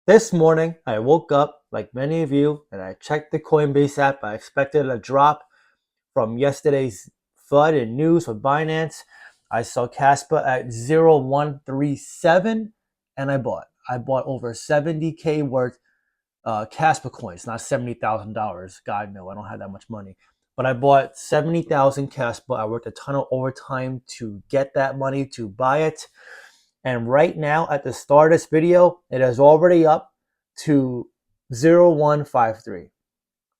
This morning, I woke up like many of you and I checked the Coinbase app. I expected a drop from yesterday's FUD and news with Binance. I saw Caspa at 0.137 and I bought. I bought over 70K worth Kaspa coins, not $70,000. God, no, I don't have that much money. But I bought 70,000 Kaspa. I worked a ton of overtime to get that money to buy it. And right now, at the start of this video, it is already up to 0.153.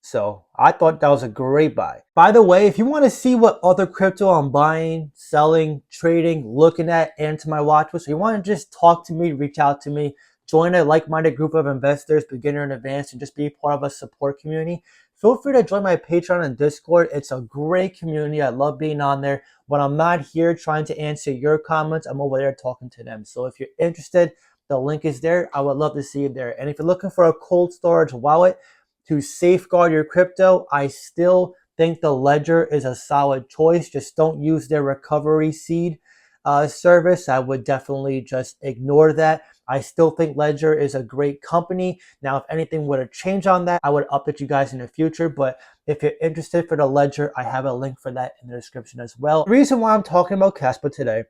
So I thought that was a great buy. By the way, if you want to see what other crypto I'm buying, selling, trading, looking at, and to my watch list, so you want to just talk to me, reach out to me, join a like-minded group of investors, beginner and advanced, and just be part of a support community, feel free to join my Patreon and Discord. It's a great community. I love being on there. When I'm not here trying to answer your comments, I'm over there talking to them. So if you're interested, the link is there. I would love to see you there. And if you're looking for a cold storage wallet to safeguard your crypto, I still think the Ledger is a solid choice. Just don't use their recovery seed service. I would definitely just ignore that. I still think Ledger is a great company. Now, if anything were to change on that, I would update you guys in the future. But if you're interested for the Ledger, I have a link for that in the description as well. The reason why I'm talking about Caspa today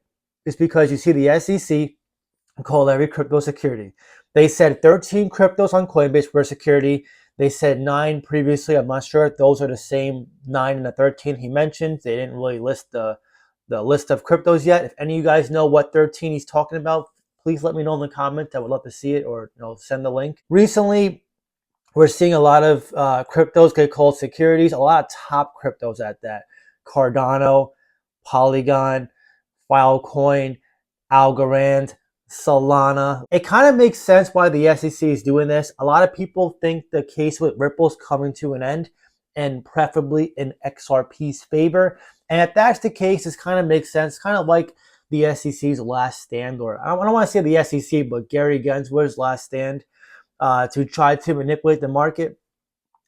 is because you see the SEC call every crypto security. They said 13 cryptos on Coinbase were security. They said 9 previously. I'm not sure if those are the same 9 and the 13 he mentioned. They didn't really list the list of cryptos yet. If any of you guys know what 13 he's talking about, please let me know in the comments. I would love to see it, or send the link. Recently, we're seeing a lot of cryptos get called securities. A lot of top cryptos at that: Cardano, Polygon, Filecoin, Algorand, Solana. It kind of makes sense why the SEC is doing this. A lot of people think the case with Ripple is coming to an end, and preferably in XRP's favor. And if that's the case, it kind of makes sense. Kind of like the SEC's last stand, or I don't want to say the SEC, but Gary Gensler's last stand to try to manipulate the market.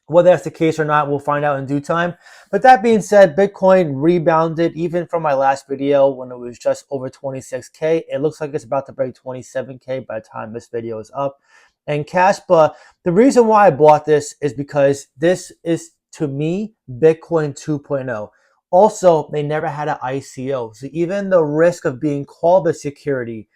Whether that's the case or not, we'll find out in due time. But that being said, Bitcoin rebounded even from my last video when it was just over 26K. It looks like it's about to break 27K by the time this video is up. And Caspa, the reason why I bought this is because this is, to me, Bitcoin 2.0. Also, they never had an ICO. So even the risk of being called a security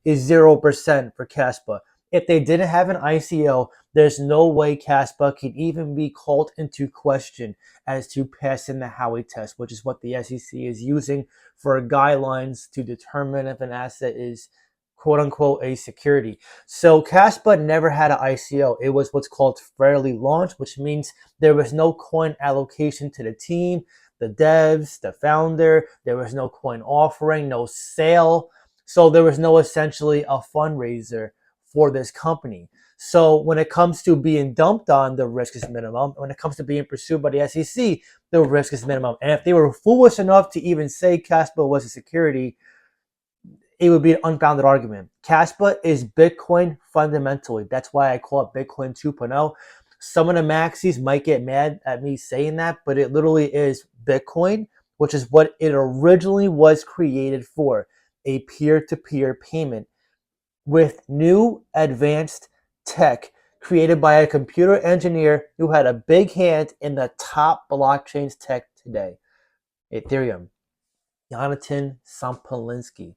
is 0% for Caspa. If they didn't have an ICO, there's no way Caspa could even be called into question as to passing the Howey test, which is what the SEC is using for guidelines to determine if an asset is quote unquote a security. So Caspa never had an ICO. It was what's called fairly launched, which means there was no coin allocation to the team, the devs, the founder. There was no coin offering, no sale. So there was no essentially a fundraiser for this company. So when it comes to being dumped on, the risk is minimum. When it comes to being pursued by the SEC, the risk is minimum. And if they were foolish enough to even say Caspa was a security, it would be an unfounded argument. Caspa is Bitcoin fundamentally. That's why I call it Bitcoin 2.0. Some of the maxis might get mad at me saying that, but it literally is Bitcoin, which is what it originally was created for, a peer-to-peer payment with new advanced tech created by a computer engineer who had a big hand in the top blockchains tech today, Ethereum, Jonathan Sampolinsky.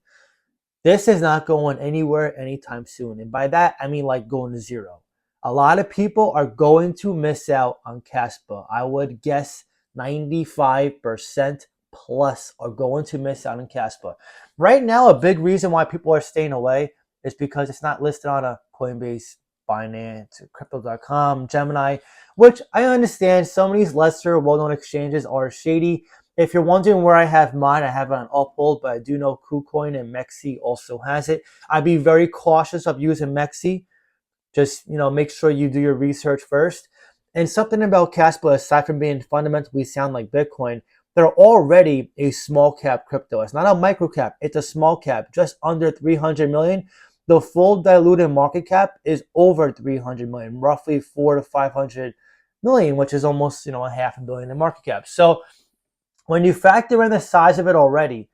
This is not going anywhere anytime soon. And by that, I mean like going to zero. A lot of people are going to miss out on Caspa. I would guess 95% plus are going to miss out on Caspa. Right now, a big reason why people are staying away is because it's not listed on a Coinbase, Binance, Crypto.com, Gemini, which I understand some of these lesser well-known exchanges are shady. If you're wondering where I have mine, I have it on Uphold, but I do know KuCoin and Mexi also has it. I'd be very cautious of using Mexi. Just, make sure you do your research first. And something about Caspa, aside from being fundamentally sound like Bitcoin, they're already a small cap crypto. It's not a micro cap, it's a small cap, just under 300 million. The full diluted market cap is over 300 million, roughly 4 to 500 million, which is almost, a $500 million in market cap. So when you factor in the size of it already,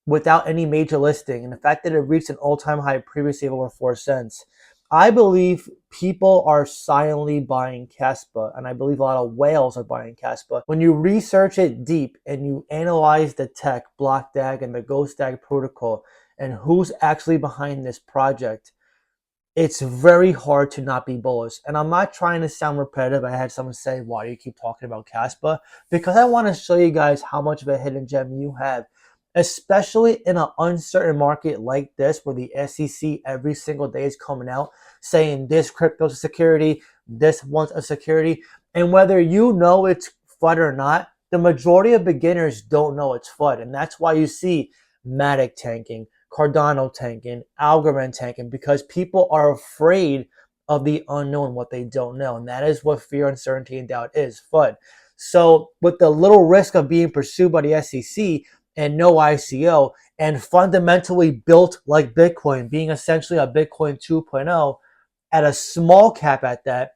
without any major listing, and the fact that it reached an all-time high previously of over 4 cents, I believe people are silently buying Caspa, and I believe a lot of whales are buying Caspa. When you research it deep and you analyze the tech, block DAG, and the Ghost DAG protocol, and who's actually behind this project, it's very hard to not be bullish. And I'm not trying to sound repetitive. I had someone say, why do you keep talking about Caspa? Because I want to show you guys how much of a hidden gem you have, especially in an uncertain market like this, where the SEC every single day is coming out saying this crypto's a security, this one's a security. And whether you know it's FUD or not, the majority of beginners don't know it's FUD. And that's why you see Matic tanking, Cardano tanking, Algorand tanking, because people are afraid of the unknown, what they don't know. And that is what fear, uncertainty, and doubt is, FUD. So with the little risk of being pursued by the SEC and no ICO and fundamentally built like Bitcoin, being essentially a Bitcoin 2.0 at a small cap at that,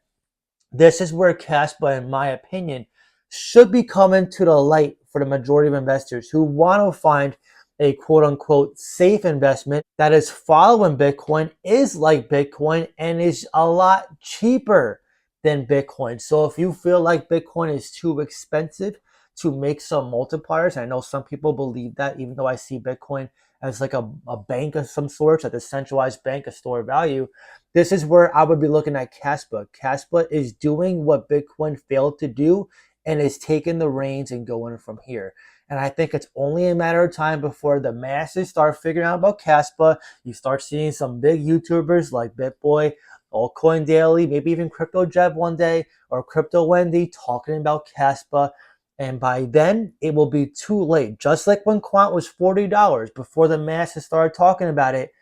this is where Caspa, in my opinion, should be coming to the light for the majority of investors who want to find a quote unquote safe investment that is following Bitcoin, is like Bitcoin, and is a lot cheaper than Bitcoin. So if you feel like Bitcoin is too expensive to make some multipliers, I know some people believe that, even though I see Bitcoin as like a bank of some sort, a decentralized bank, a store of value, this is where I would be looking at Caspa. Caspa is doing what Bitcoin failed to do and is taking the reins and going from here. And I think it's only a matter of time before the masses start figuring out about Caspa. You start seeing some big YouTubers like BitBoy, Altcoin Daily, maybe even Crypto Jeb one day, or Crypto Wendy talking about Caspa. And by then, it will be too late. Just like when Quant was $40 before the masses started talking about it,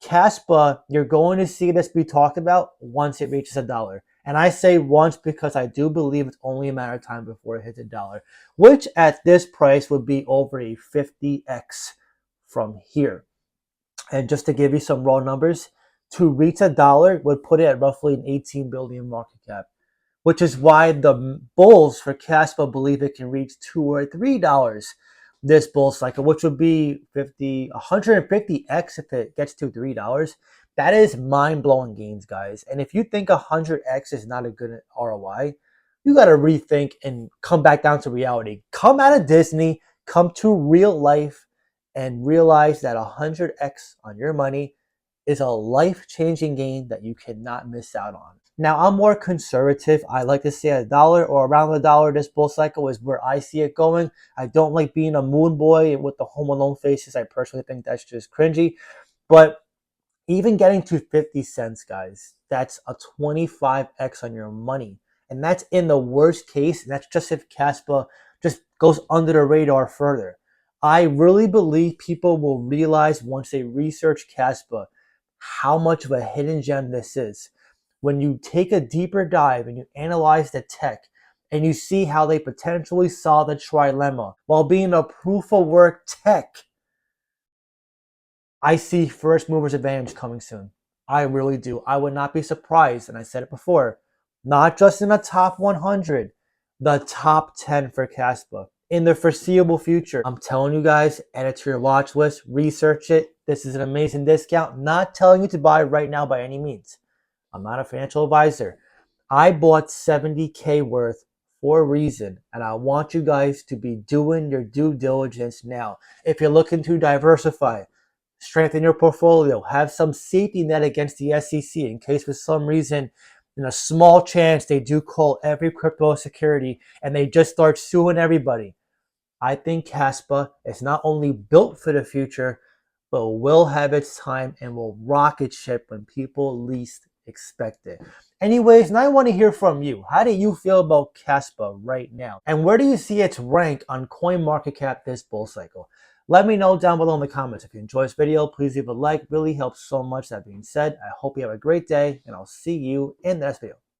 Caspa, you're going to see this be talked about once it reaches $1. And I say once because I do believe it's only a matter of time before it hits $1, which at this price would be over a 50x from here. And just to give you some raw numbers, to reach $1 would put it at roughly an 18 billion market cap, which is why the bulls for Caspa believe it can reach $2 or $3 this bull cycle, which would be 150x if it gets to $3. That is mind-blowing gains, guys. And if you think 100x is not a good ROI, you got to rethink and come back down to reality. Come out of Disney, come to real life, and realize that 100x on your money is a life-changing gain that you cannot miss out on. Now, I'm more conservative. I like to say $1 or around $1 this bull cycle is where I see it going. I don't like being a moon boy with the Home Alone faces. I personally think that's just cringy. But even getting to 50 cents, guys, that's a 25x on your money. And that's in the worst case. And that's just if Caspa just goes under the radar further. I really believe people will realize once they research Caspa how much of a hidden gem this is. When you take a deeper dive and you analyze the tech and you see how they potentially saw the trilemma while being a proof of work tech, I see first movers advantage coming soon. I really do. I would not be surprised, and I said it before, not just in the top 100, the top 10 for Caspa in the foreseeable future. I'm telling you guys, add it to your watch list, research it. This is an amazing discount. Not telling you to buy right now by any means. I'm not a financial advisor. I bought 70K worth for a reason, and I want you guys to be doing your due diligence now. If you're looking to diversify, strengthen your portfolio, have some safety net against the SEC in case for some reason, in a small chance, they do call every crypto a security and they just start suing everybody. I think Caspa is not only built for the future, but will have its time and will rocket ship when people least expect it. Anyways, now I want to hear from you. How do you feel about Caspa right now? And where do you see its rank on CoinMarketCap this bull cycle? Let me know down below in the comments. If you enjoyed this video, please leave a like. It really helps so much. That being said, I hope you have a great day, and I'll see you in the next video.